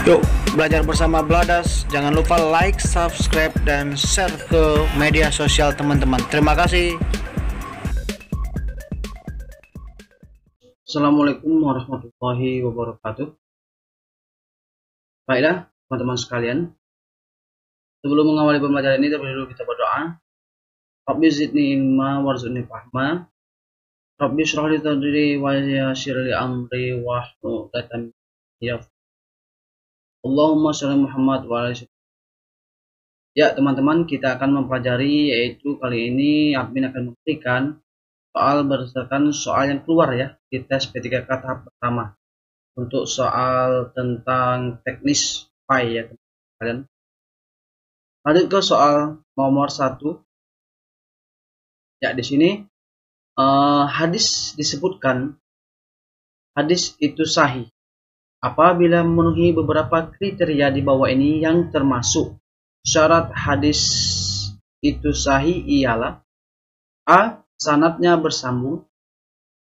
Yuk belajar bersama Bladas. Jangan lupa like, subscribe, dan share ke media sosial teman-teman. Terima kasih. Assalamualaikum warahmatullahi wabarakatuh. Baiklah teman-teman sekalian, sebelum mengawali pembelajaran ini terlebih dahulu kita berdoa. Rabbi zidni ilma warzuqni fahma. Rabbi shrah li sadri wa yassir li amri wahlul 'uqdatam min lisani. Allahumma shalli Muhammad wa ala. Ya teman-teman, kita akan mempelajari, yaitu kali ini admin akan memberikan soal berdasarkan soal yang keluar ya di tes P3K tahap pertama untuk soal tentang teknis pi ya kalian. Lanjut ke soal nomor 1. Ya, di sini hadis disebutkan hadis itu sahih apabila memenuhi beberapa kriteria di bawah ini, yang termasuk syarat hadis itu sahih ialah: A. Sanadnya bersambung,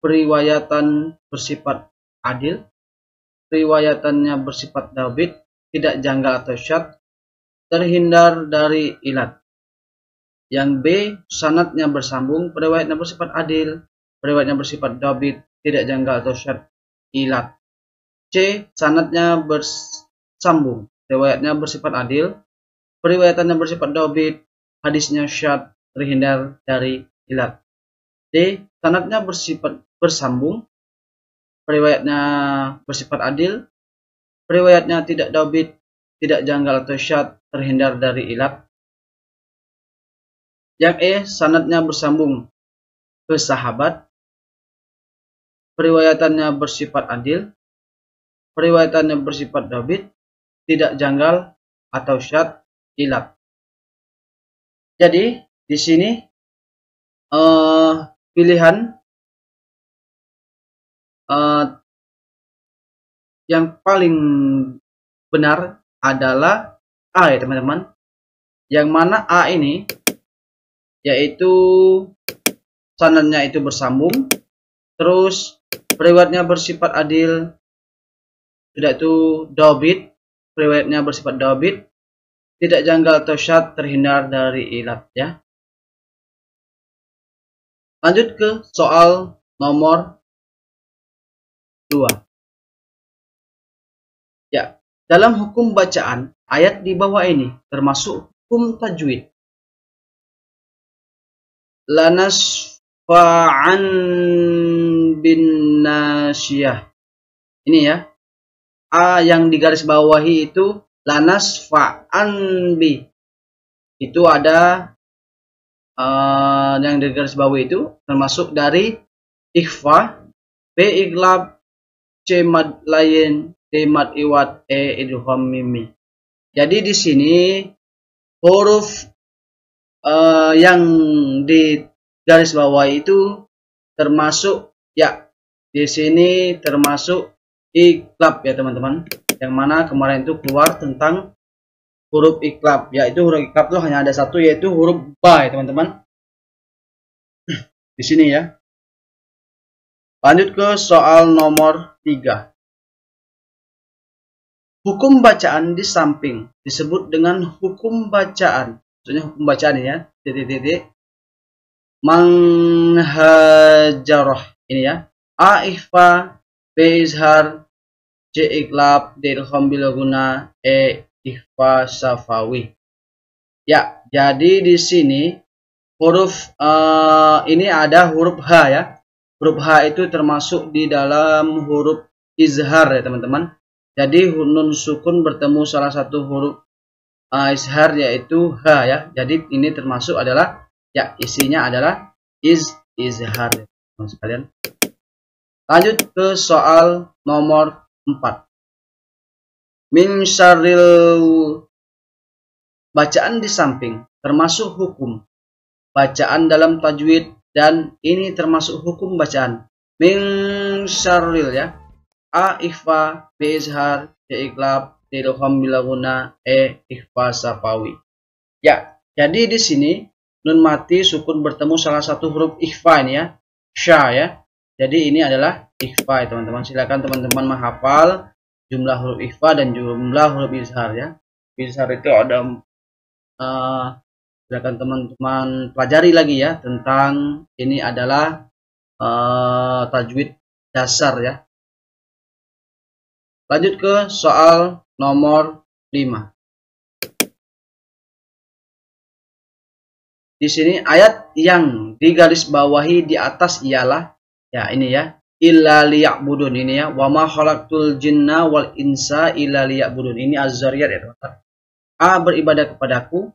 periwayatan bersifat adil, periwayatannya bersifat dhabit, tidak janggal atau syadz, terhindar dari ilat. Yang B. Sanadnya bersambung, periwayatnya bersifat adil, periwayatnya bersifat dhabit, tidak janggal atau syadz, ilat. C. Sanadnya bersambung, riwayatnya bersifat adil, periwayatannya bersifat dhabit, hadisnya syadz, terhindar dari ilat. D. Sanadnya bersifat bersambung, periwayatnya bersifat adil, periwayatnya tidak dhabit, tidak janggal atau syadz, terhindar dari ilat. Yang E. Sanadnya bersambung ke sahabat, periwayatannya bersifat adil, periwayatannya bersifat dhabit, tidak janggal atau syadz, ilat. Jadi di sini pilihan yang paling benar adalah A ya teman-teman. Yang mana A ini yaitu sanadnya itu bersambung, terus periwayatnya bersifat adil, tidak itu dhabit, periwayatnya bersifat dhabit, tidak janggal atau syadz, terhindar dari ilat ya. Lanjut ke soal nomor 2. Ya, dalam hukum bacaan ayat di bawah ini termasuk hukum tajwid. Lanasfa'an bin nasyiyah. Ini ya. A yang digaris bawahi itu lanasfa'an bi. Itu ada yang digaris bawahi itu termasuk dari ikhfa, B iqlab, C mad lain, D mad iwad, E idgham mimi. Jadi di sini huruf yang di garis bawah itu termasuk ya, di sini termasuk iqlab ya teman-teman. Yang mana kemarin itu keluar tentang huruf iqlab, yaitu huruf iqlab itu hanya ada satu, yaitu huruf ba ya teman-teman. Di sini ya. Lanjut ke soal nomor 3. Hukum bacaan di samping disebut dengan hukum bacaan. Maksudnya hukum bacaan ya. Titik-titik. Manghajarah. Ini ya. A ikhfa, B izhar, C iqlab, D idgham bil guna, E ikhfa safawi. Ya, jadi di sini huruf ini ada huruf H ya. Huruf H itu termasuk di dalam huruf izhar ya teman-teman. Jadi nun sukun bertemu salah satu huruf izhar yaitu H ya. Jadi ini termasuk adalah ya, isinya adalah izhar ya teman-teman sekalian. Lanjut ke soal nomor 4. Min syarril, bacaan di samping termasuk hukum bacaan dalam tajwid, dan ini termasuk hukum bacaan. Min syarril ya. A ikhfa, B izhar, C iqlab, D idgham bil guna, E ikhfa safawi. Ya, jadi di sini nun mati sukun bertemu salah satu huruf ikhfa ini ya. Sya ya. Jadi ini adalah ikhfa ya teman-teman. Silakan teman-teman menghafal jumlah huruf ikhfa dan jumlah huruf izhar ya. Izhar itu ada silakan teman-teman pelajari lagi ya, tentang ini adalah tajwid dasar ya. Lanjut ke soal nomor 5. Di sini ayat yang digaris bawahi di atas ialah ya ini ya, illa liya'budun ini ya, wa ma khalaqtul jinna wal insa illa liya'budun. Ini Az-Zariyat ya teman-teman. A, beribadah kepadaku.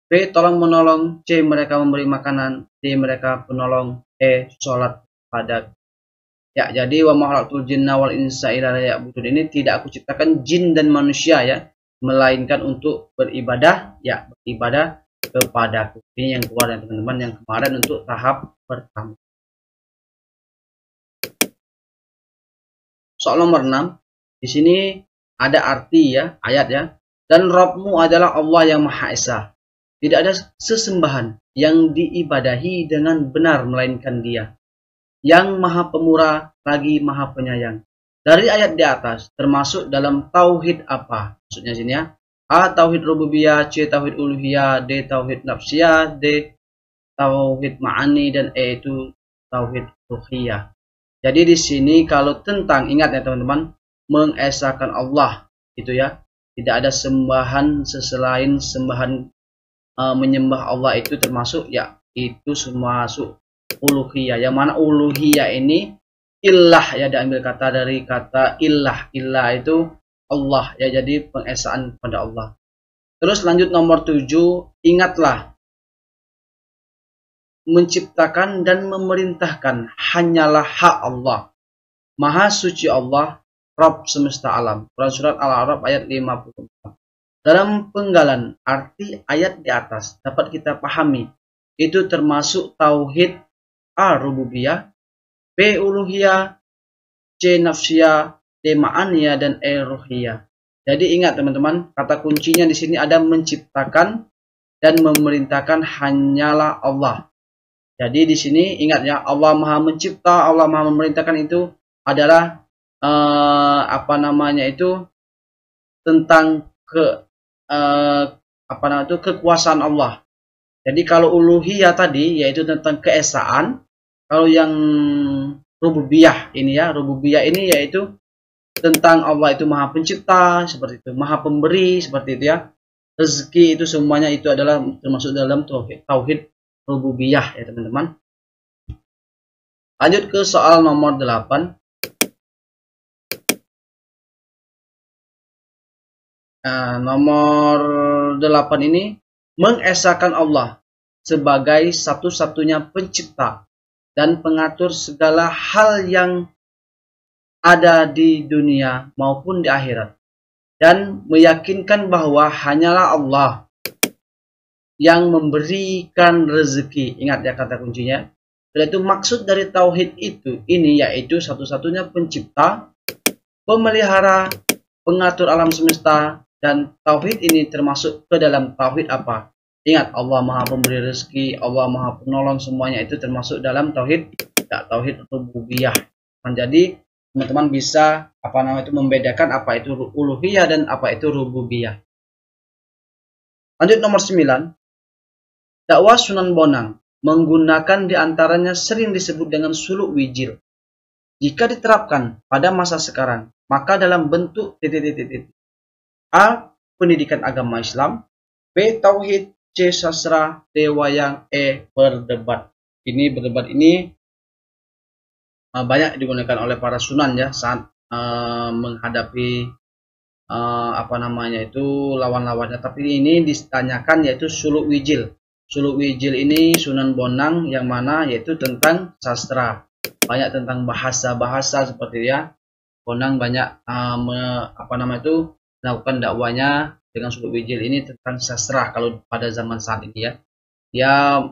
B, tolong menolong. C, mereka memberi makanan. D, mereka penolong. E, sholat pada. Ya, jadi wa ma khalaqtul jinna wal insa illa liya'budun ini tidak aku ciptakan jin dan manusia ya, melainkan untuk beribadah ya, beribadah kepadaku. Ini yang keluar ya teman-teman, yang kemarin untuk tahap pertama. Soal nomor 6. Di sini ada arti ya, ayat ya. Dan Rabbmu adalah Allah yang Maha Esa. Tidak ada sesembahan yang diibadahi dengan benar melainkan Dia, yang Maha Pemurah lagi Maha Penyayang. Dari ayat di atas termasuk dalam tauhid apa? Maksudnya sini ya. A, tauhid rububiyah, C, tauhid uluhiyah, D, tauhid nafsiyah, D, tauhid ma'ani, dan E itu tauhid ruhiyah. Jadi di sini kalau tentang, ingat ya teman-teman, mengesahkan Allah itu ya, tidak ada sembahan selain sembahan, menyembah Allah itu termasuk ya, itu semua masuk uluhiyah. Yang mana uluhiyah ini ilah ya, diambil kata dari kata ilah. Ilah itu Allah ya, jadi pengesaan kepada Allah. Terus lanjut nomor 7, ingatlah menciptakan dan memerintahkan hanyalah hak Allah. Maha suci Allah, Rabb semesta alam. Quran surat Al-A'raf ayat 54. Dalam penggalan arti ayat di atas dapat kita pahami, itu termasuk tauhid A, rububiyah, B, uluhiyah, C, nafsiyah, D, ma'aniyah, dan E, ruhiyah. Jadi ingat teman-teman, kata kuncinya di sini ada menciptakan dan memerintahkan hanyalah Allah. Jadi di sini ingat ya, Allah Maha Mencipta, Allah Maha Memerintahkan itu adalah tentang kekuasaan Allah. Jadi kalau uluhiyah tadi yaitu tentang keesaan, kalau yang rububiyah ini ya, rububiyah ini yaitu tentang Allah itu Maha Pencipta, seperti itu, Maha Pemberi, seperti itu ya. Rezeki itu semuanya itu adalah termasuk dalam tauhid rububiyah ya teman-teman. Lanjut ke soal nomor 8. Nah, nomor 8 ini mengesahkan Allah sebagai satu-satunya pencipta dan pengatur segala hal yang ada di dunia maupun di akhirat, dan meyakinkan bahwa hanyalah Allah yang memberikan rezeki. Ingat ya kata kuncinya. Yaitu maksud dari tauhid itu ini yaitu satu-satunya pencipta, pemelihara, pengatur alam semesta, dan tauhid ini termasuk ke dalam tauhid apa? Ingat, Allah Maha Pemberi rezeki, Allah Maha Penolong, semuanya itu termasuk dalam tauhid rububiyah. Jadi teman-teman bisa membedakan apa itu uluhiyah dan apa itu rububiyah. Lanjut nomor 9. Dakwah Sunan Bonang menggunakan diantaranya sering disebut dengan suluk wijil. Jika diterapkan pada masa sekarang, maka dalam bentuk A, pendidikan agama Islam, B, tauhid, C, sastra, D, wayang, E, berdebat. Ini berdebat ini banyak digunakan oleh para sunan ya saat menghadapi lawan-lawannya. Tapi ini ditanyakan yaitu suluk wijil. Suluk wijil ini Sunan Bonang yang mana yaitu tentang sastra, banyak tentang bahasa-bahasa seperti ya. Bonang banyak melakukan dakwanya dengan suluk wijil ini tentang sastra kalau pada zaman saat ini ya. Dia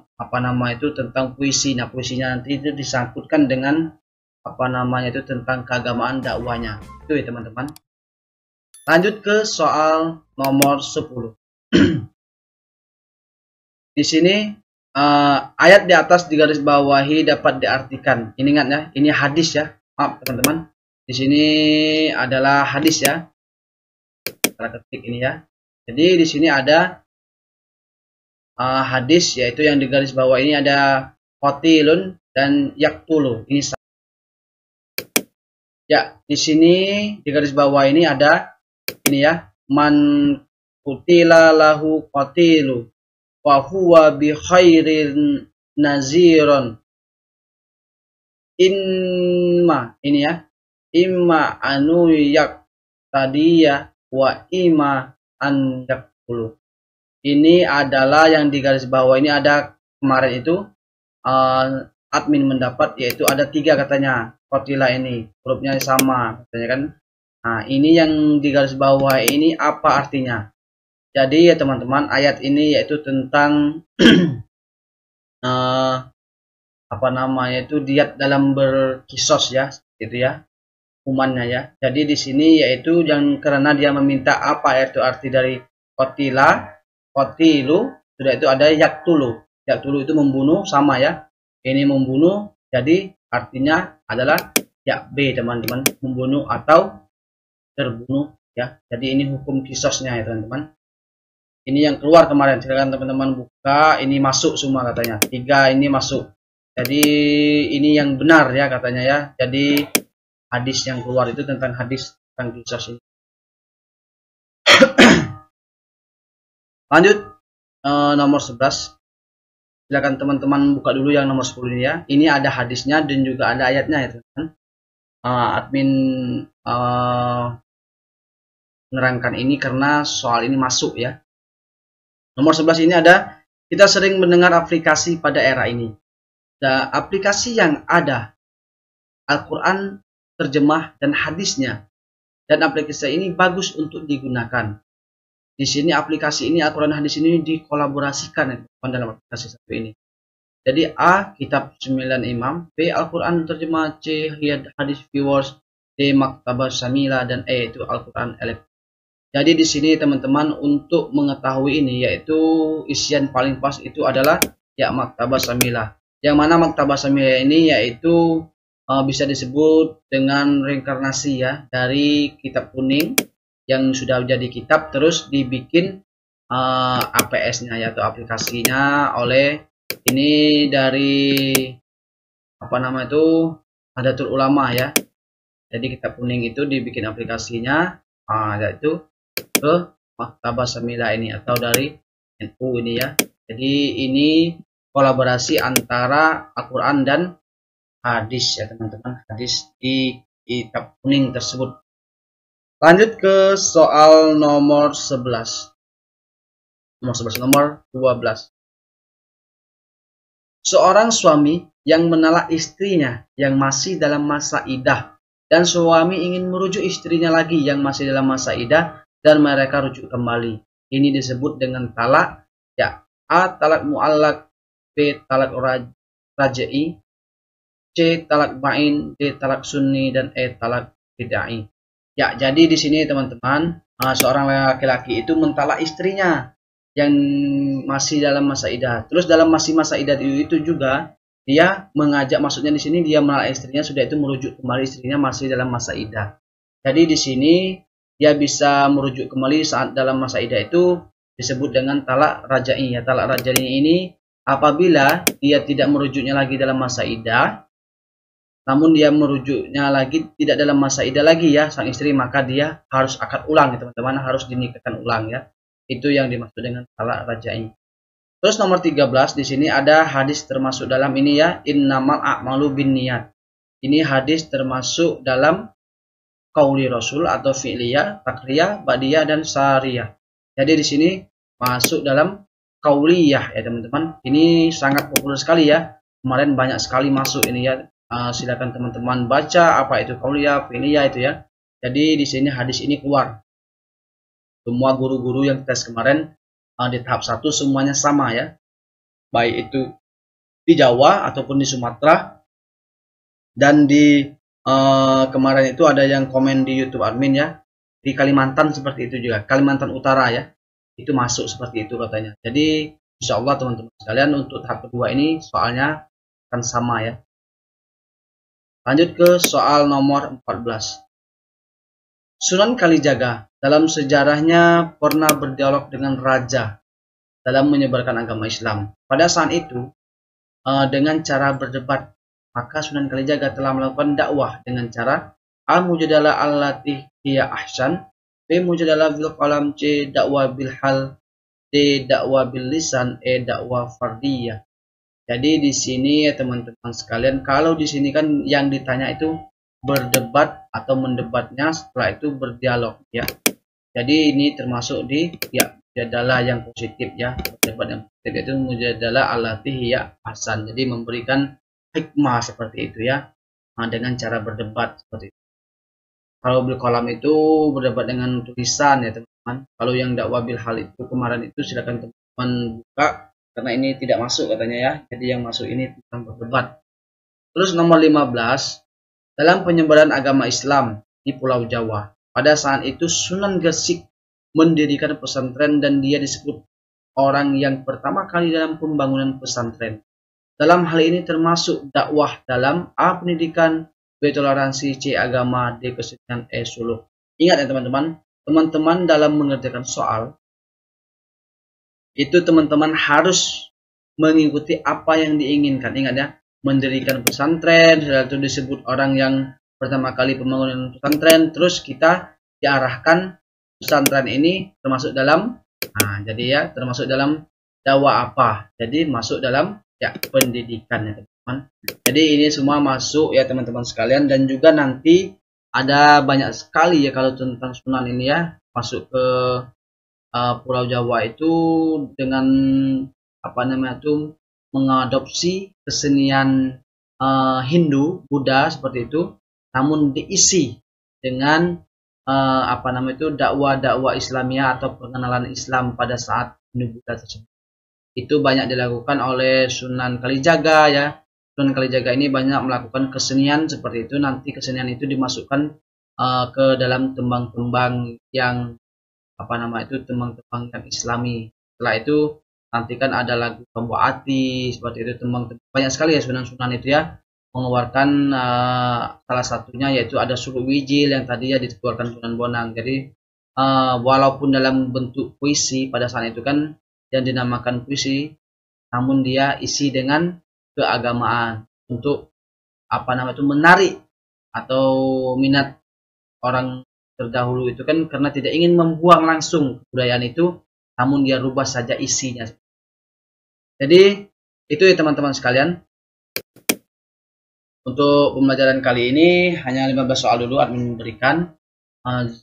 tentang puisi. Nah, puisinya nanti itu disangkutkan dengan tentang keagamaan dakwanya. Itu ya teman-teman. Lanjut ke soal nomor 10. Di sini ayat di atas di garis bawahi dapat diartikan. Ini ingat ya, ini hadis ya. Maaf teman-teman. Di sini adalah hadis ya. Kita ketik ini ya. Jadi di sini ada hadis, yaitu yang di garis bawah ini ada qatilun dan yaktulu. Ini ya, di sini di garis bawah ini ada ini ya, man qutila lahu qatilu wa huwa bi khairin naziron ini ya, imma anu yak tadiya wa imma an yakulu. Ini adalah yang di garis bawah ini ada kemarin itu admin mendapat, yaitu ada 3 katanya qatila ini hurufnya sama katanya kan. Nah, ini yang di garis bawah ini apa artinya? Jadi ya teman-teman, ayat ini yaitu tentang apa namanya itu, diat dalam berkisos ya, gitu ya, hukumannya ya. Jadi di sini yaitu yang karena dia meminta apa itu arti dari qatila, qatilu, sudah itu ada yaktulu. Yaktulu itu membunuh sama ya. Ini membunuh, jadi artinya adalah ya B teman-teman, membunuh atau terbunuh ya. Jadi ini hukum kisosnya ya teman-teman. Ini yang keluar kemarin, silakan teman-teman buka. Ini masuk semua katanya, 3 ini masuk. Jadi ini yang benar ya katanya ya. Jadi hadis yang keluar itu tentang hadis tentang kisos ini. Lanjut nomor 11. Silakan teman-teman buka dulu yang nomor 10 ini ya. Ini ada hadisnya dan juga ada ayatnya ya teman-teman. Admin menerangkan ini karena soal ini masuk ya. Nomor 11 ini ada, kita sering mendengar aplikasi pada era ini. Dan aplikasi yang ada Al-Quran terjemah dan hadisnya. Dan aplikasi ini bagus untuk digunakan. Di sini aplikasi ini Al-Quran hadis ini dikolaborasikan dalam aplikasi satu ini. Jadi A, kitab 9 imam, B, Al-Quran terjemah, C, hadis viewers, D, maktabah samila, dan E itu Al-Quran elektronik. Jadi di sini teman-teman untuk mengetahui ini, yaitu isian paling pas itu adalah ya maktabah samila. Yang mana maktabah samila ini yaitu bisa disebut dengan reinkarnasi ya dari kitab kuning yang sudah jadi kitab terus dibikin APS-nya ya, atau aplikasinya oleh ini dari apa nama itu, Nahdlatul Ulama ya. Jadi kitab kuning itu dibikin aplikasinya yaitu ke maktabah samila ini atau dari NU ini ya. Jadi ini kolaborasi antara Al-Quran dan hadis ya teman-teman, hadis di kitab kuning tersebut. Lanjut ke soal nomor 11. Nomor 12. Seorang suami yang menalak istrinya yang masih dalam masa iddah, dan suami ingin merujuk istrinya lagi yang masih dalam masa iddah dan mereka rujuk kembali. Ini disebut dengan talak ya. A, talak mu'allak, B, talak raj'i, C, talak ba'in, D, talak sunni, dan E, talak bid'ai. Ya, jadi di sini teman-teman, seorang laki-laki itu mentalak istrinya yang masih dalam masa iddah. Terus dalam masa iddah itu juga dia mengajak, maksudnya di sini dia menalak istrinya, sudah itu merujuk kembali istrinya masih dalam masa iddah. Jadi di sini dia bisa merujuk kembali saat dalam masa iddah itu disebut dengan talak raj'i ya. Talak raj'i ini apabila dia tidak merujuknya lagi dalam masa iddah, namun dia merujuknya lagi tidak dalam masa iddah lagi ya sang istri, maka dia harus akad ulang ya teman-teman, harus dinikahkan ulang ya. Itu yang dimaksud dengan talak raj'i. Terus nomor 13 di sini ada hadis termasuk dalam ini ya, innamal a'malu binniyat. Ini hadis termasuk dalam qauli Rasul atau fi'liyah, takriyah, ba'diyah, dan sariyah. Jadi di sini masuk dalam qauliyah ya teman-teman. Ini sangat populer sekali ya. Kemarin banyak sekali masuk ini ya. Silakan teman-teman baca apa itu qauliyah, fi'liyah itu ya. Jadi di sini hadis ini keluar. Semua guru-guru yang tes kemarin di tahap 1 semuanya sama ya. Baik itu di Jawa ataupun di Sumatera. Dan di kemarin itu ada yang komen di YouTube admin ya. Di Kalimantan seperti itu juga. Kalimantan Utara ya. Itu masuk seperti itu katanya. Jadi insya Allah teman-teman sekalian untuk tahap kedua ini soalnya akan sama ya. Lanjut ke soal nomor 14. Sunan Kalijaga dalam sejarahnya pernah berdialog dengan raja dalam menyebarkan agama Islam. Pada saat itu, dengan cara berdebat, maka Sunan Kalijaga telah melakukan dakwah dengan cara A. Mujadalah allati hiya ahsan, B. Mujadalah bil qalam, C. dakwah bil hal, D. dakwah bil lisan, E. dakwah fardiyah. Jadi di sini ya teman-teman sekalian, kalau di sini kan yang ditanya itu berdebat atau mendebatnya, setelah itu berdialog ya. Jadi ini termasuk di ya mujadalah yang positif ya. Berdebat yang positif itu mujadalah allati hiya ahsan. Jadi memberikan hikmah seperti itu ya. Nah, dengan cara berdebat seperti itu. Kalau bil kolam itu berdebat dengan tulisan ya teman-teman. Kalau yang dakwah bil hal itu kemarin itu silakan teman-teman buka, karena ini tidak masuk katanya ya. Jadi yang masuk ini tentang berdebat. Terus nomor 15, dalam penyebaran agama Islam di Pulau Jawa. Pada saat itu Sunan Gresik mendirikan pesantren dan dia disebut orang yang pertama kali dalam pembangunan pesantren. Dalam hal ini termasuk dakwah dalam A. pendidikan, B. toleransi, C. agama, D. kesenian, E. suluk. Ingat ya teman-teman, teman-teman dalam mengerjakan soal itu teman-teman harus mengikuti apa yang diinginkan. Ingat ya, mendirikan pesantren, setelah itu disebut orang yang pertama kali pembangunan pesantren, terus kita diarahkan pesantren ini termasuk dalam, nah jadi ya termasuk dalam dakwah apa, jadi masuk dalam ya pendidikan ya teman-teman. Jadi ini semua masuk ya teman-teman sekalian, dan juga nanti ada banyak sekali ya kalau tentang Sunan ini ya, masuk ke Pulau Jawa itu dengan apa namanya itu mengadopsi kesenian Hindu, Buddha seperti itu, namun diisi dengan apa namanya itu dakwah-dakwah Islamiyah atau pengenalan Islam pada saat Hindu Buddha tersebut. Itu banyak dilakukan oleh Sunan Kalijaga ya. Sunan Kalijaga ini banyak melakukan kesenian seperti itu. Nanti kesenian itu dimasukkan ke dalam tembang-tembang yang apa nama itu tembang-tembang yang Islami. Setelah itu nanti kan ada lagu Bambu Ati seperti itu, tembang banyak sekali ya Sunan-Sunan itu ya mengeluarkan salah satunya yaitu ada Suluk Wijil yang tadi ya dikeluarkan Sunan Bonang. Jadi walaupun dalam bentuk puisi pada saat itu kan yang dinamakan puisi, namun dia isi dengan keagamaan untuk apa nama itu menarik atau minat orang terdahulu itu kan, karena tidak ingin membuang langsung kebudayaan itu, namun dia rubah saja isinya. Jadi itu ya teman-teman sekalian, untuk pembelajaran kali ini hanya 15 soal dulu admin berikan.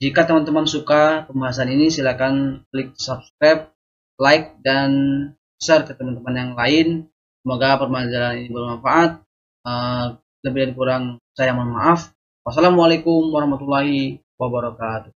Jika teman-teman suka pembahasan ini, silakan klik subscribe, like, dan share ke teman-teman yang lain. Semoga pembelajaran ini bermanfaat. Lebih dan kurang saya mohon maaf. Wassalamualaikum warahmatullahi wabarakatuh.